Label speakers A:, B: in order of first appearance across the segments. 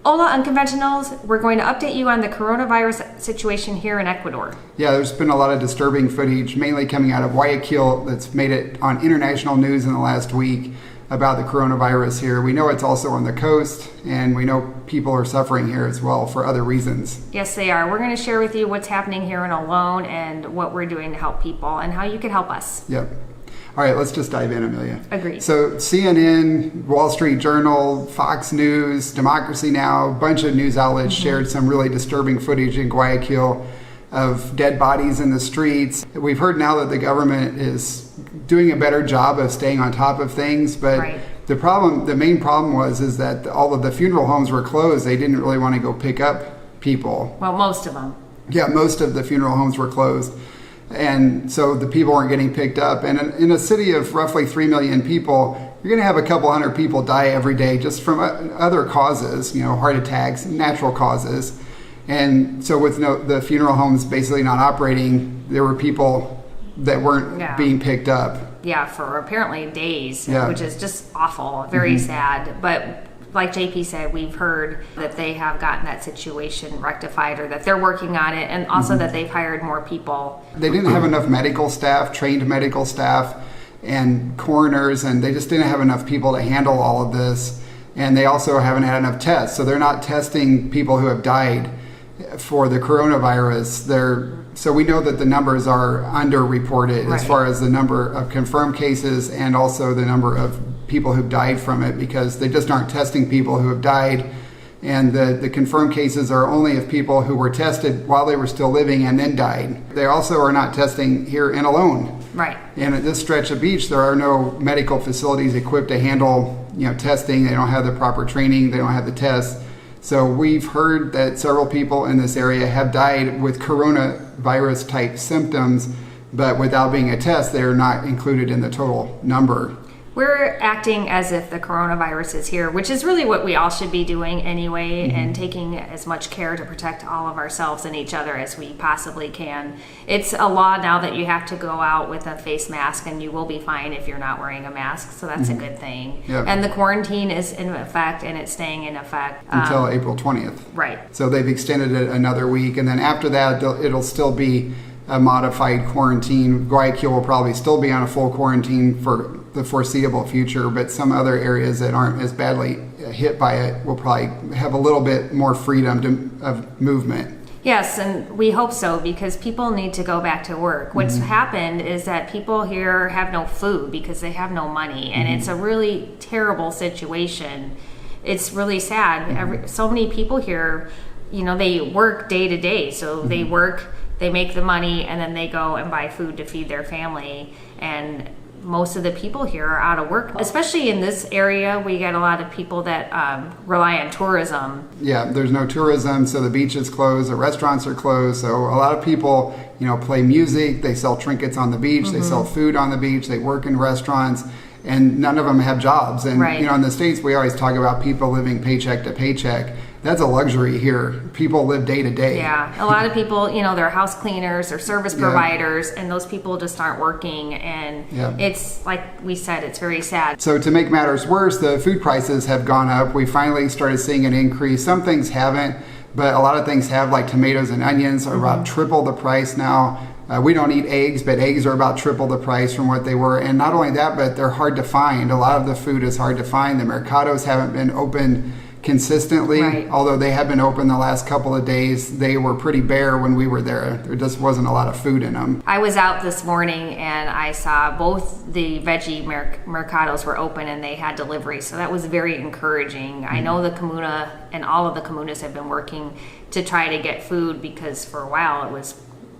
A: Hola Unconventionals, we're going to update you on the coronavirus situation here in Ecuador.
B: Yeah, there's been a lot of disturbing footage, mainly coming out of Guayaquil, that's made it on international news in the last week about the coronavirus here. We know it's also on the coast, and we know people are suffering here as well for other reasons.
A: Yes, they are. We're going to share with you what's happening here in Alone and what we're doing to help people and how you can help us.
B: Yep. All right, let's just dive in, Amelia.
A: Agreed.
B: So CNN, Wall Street Journal, Fox News, Democracy Now!, a bunch of news outlets shared some really disturbing footage in Guayaquil of dead bodies in the streets. We've heard now that the government is doing a better job of staying on top of things, but the main problem is that all of the funeral homes were closed. They didn't really want to go pick up people.
A: Well, most of them.
B: Yeah, most of the funeral homes were closed. And so the people weren't getting picked up. And in a city of roughly 3 million people, you're going to have a couple hundred people die every day just from other causes, heart attacks, natural causes. And so with the funeral homes basically not operating, there were people that weren't being picked up.
A: Yeah, for apparently days, which is just awful, very sad. But like JP said, we've heard that they have gotten that situation rectified, or that they're working on it, and also that they've hired more people.
B: They didn't have enough medical staff, trained medical staff, and coroners, and they just didn't have enough people to handle all of this. And they also haven't had enough tests, so they're not testing people who have died for the coronavirus. So we know that the numbers are underreported as far as the number of confirmed cases and also the number of people who've died from it, because they just aren't testing people who have died. And the confirmed cases are only of people who were tested while they were still living and then died. They also are not testing here in Alone.
A: Right.
B: And at this stretch of beach, there are no medical facilities equipped to handle testing. They don't have the proper training. They don't have the tests. So we've heard that several people in this area have died with coronavirus type symptoms, but without being a test, they're not included in the total number.
A: We're acting as if the coronavirus is here, which is really what we all should be doing anyway, and taking as much care to protect all of ourselves and each other as we possibly can. It's a law now that you have to go out with a face mask, and you will be fine if you're not wearing a mask, so that's a good thing. Yep. And the quarantine is in effect, and it's staying in effect
B: until April 20th.
A: Right.
B: So they've extended it another week, and then after that, it'll still be a modified quarantine. Guayaquil will probably still be on a full quarantine for the foreseeable future, but some other areas that aren't as badly hit by it will probably have a little bit more freedom of movement.
A: Yes, and we hope so, because people need to go back to work. What's happened is that people here have no food because they have no money, and it's a really terrible situation. It's really sad. So many people here, they work day to day, so they work, they make the money, and then they go and buy food to feed their family. And most of the people here are out of work. Especially in this area, we get a lot of people that rely on tourism. Yeah,
B: there's no tourism, so the beach is closed, the restaurants are closed. So a lot of people, play music, they sell trinkets on the beach, they sell food on the beach, they work in restaurants, and none of them have jobs. And, in the States, we always talk about people living paycheck to paycheck. That's a luxury here. People live day to day.
A: Yeah, a lot of people, they're house cleaners or service providers, and those people just aren't working. And it's, like we said, it's very sad.
B: So to make matters worse, the food prices have gone up. We finally started seeing an increase. Some things haven't, but a lot of things have, like tomatoes and onions are about triple the price now. We don't eat eggs, but eggs are about triple the price from what they were. And not only that, but they're hard to find. A lot of the food is hard to find. The mercados haven't been open consistently, although they have been open the last couple of days. They were pretty bare when we were there. There just wasn't a lot of food in them.
A: I was out this morning and I saw both the veggie mercados were open and they had delivery, so that was very encouraging. I know the comuna and all of the comunas have been working to try to get food, because for a while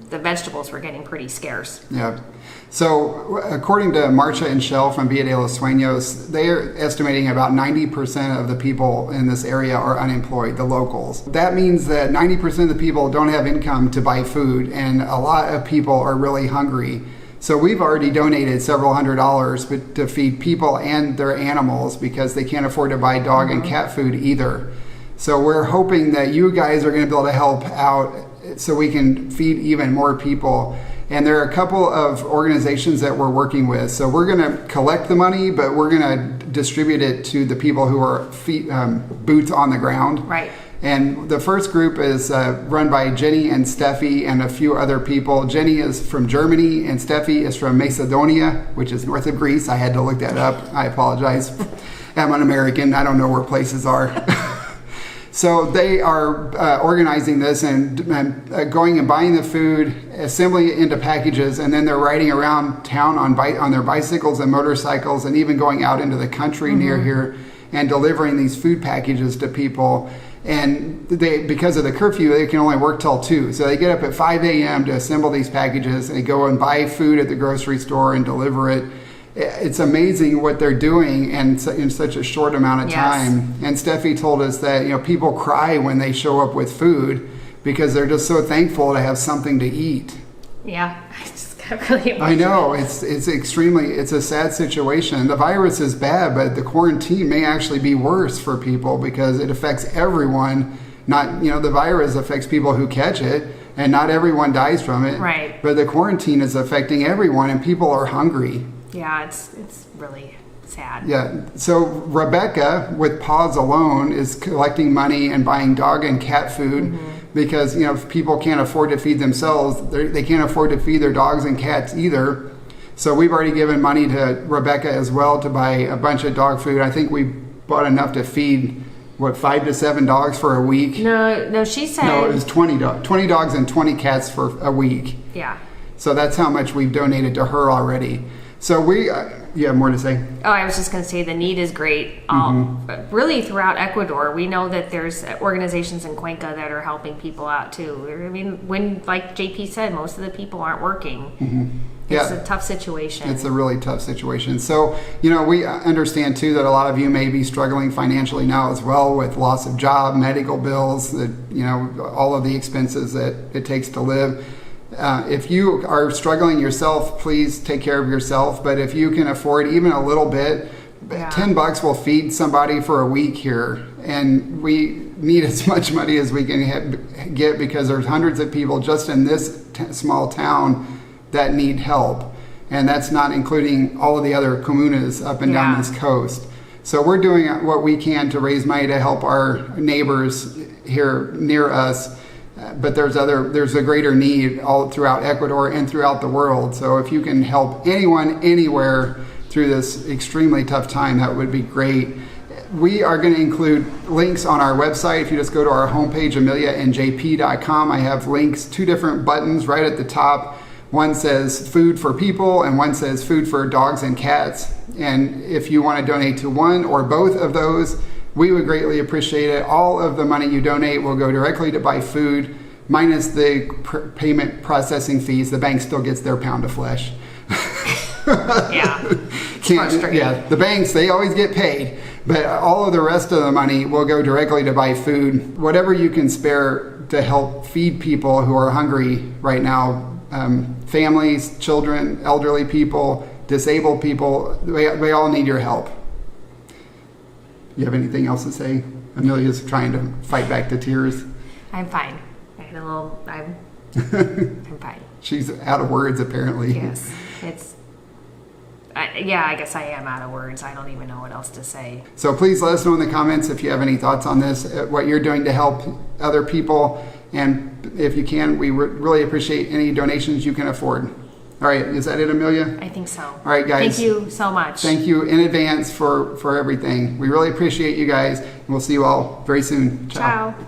A: the vegetables were getting pretty scarce.
B: Yeah. So according to Marcha and Shell from Villa de los Sueños, they are estimating about 90% of the people in this area are unemployed, the locals. That means that 90% of the people don't have income to buy food, and a lot of people are really hungry. So we've already donated several $100s to feed people and their animals, because they can't afford to buy dog and cat food either. So we're hoping that you guys are going to be able to help out so we can feed even more people. And there are a couple of organizations that we're working with. So we're going to collect the money, but we're going to distribute it to the people who are boots on the ground.
A: Right.
B: And the first group is run by Jenny and Steffi and a few other people. Jenny is from Germany and Steffi is from Macedonia, which is north of Greece. I had to look that up. I apologize. I'm an American. I don't know where places are. So they are organizing this and going and buying the food, assembling it into packages, and then they're riding around town on their bicycles and motorcycles, and even going out into the country near here and delivering these food packages to people. And because of the curfew, they can only work till 2. So they get up at 5 a.m. to assemble these packages. They go and buy food at the grocery store and deliver it. It's amazing what they're doing in such a short amount of time. And Steffi told us that people cry when they show up with food because they're just so thankful to have something to eat.
A: Yeah, I just got really emotional.
B: I know, it's a sad situation. The virus is bad, but the quarantine may actually be worse for people because it affects everyone. Not, the virus affects people who catch it, and not everyone dies from it.
A: Right.
B: But the quarantine is affecting everyone, and people are hungry.
A: Yeah, it's really sad.
B: Yeah. So Rebecca, with Paws Alone, is collecting money and buying dog and cat food because if people can't afford to feed themselves, they can't afford to feed their dogs and cats either. So we've already given money to Rebecca as well to buy a bunch of dog food. I think we bought enough to feed 5 to 7 dogs for a week.
A: No, she said.
B: No, it was 20 dogs and 20 cats for a week.
A: Yeah.
B: So that's how much we've donated to her already. So you have more to say?
A: Oh, I was just going to say the need is great. Really throughout Ecuador, we know that there's organizations in Cuenca that are helping people out too. I mean, when, like JP said, most of the people aren't working. It's a tough situation. It's
B: a really tough situation. So, we understand too that a lot of you may be struggling financially now as well with loss of job, medical bills, all of the expenses that it takes to live. If you are struggling yourself, please take care of yourself. But if you can afford even a little bit, $10 will feed somebody for a week here. And we need as much money as we can get because there's hundreds of people just in this small town that need help. And that's not including all of the other comunas up and down this coast. So we're doing what we can to raise money to help our neighbors here near us. But there's a greater need all throughout Ecuador and throughout the world. So if you can help anyone, anywhere through this extremely tough time, that would be great. We are going to include links on our website. If you just go to our homepage, ameliaandjp.com, I have links, 2 different buttons right at the top. One says food for people and one says food for dogs and cats. And if you want to donate to one or both of those, we would greatly appreciate it. All of the money you donate will go directly to buy food, minus the payment processing fees. The bank still gets their pound of flesh.
A: Yeah, it's frustrating.
B: Yeah, the banks, they always get paid. But all of the rest of the money will go directly to buy food. Whatever you can spare to help feed people who are hungry right now, families, children, elderly people, disabled people, we all need your help. You have anything else to say? Amelia's trying to fight back the tears.
A: I'm fine. I'm fine.
B: She's out of words, apparently.
A: Yes. I guess I am out of words. I don't even know what else to say.
B: So please let us know in the comments if you have any thoughts on this, what you're doing to help other people. And if you can, we really appreciate any donations you can afford. All right, is that it, Amelia?
A: I think so.
B: All right, guys.
A: Thank you so much.
B: Thank you in advance for everything. We really appreciate you guys. We'll see you all very soon. Ciao.
A: Ciao.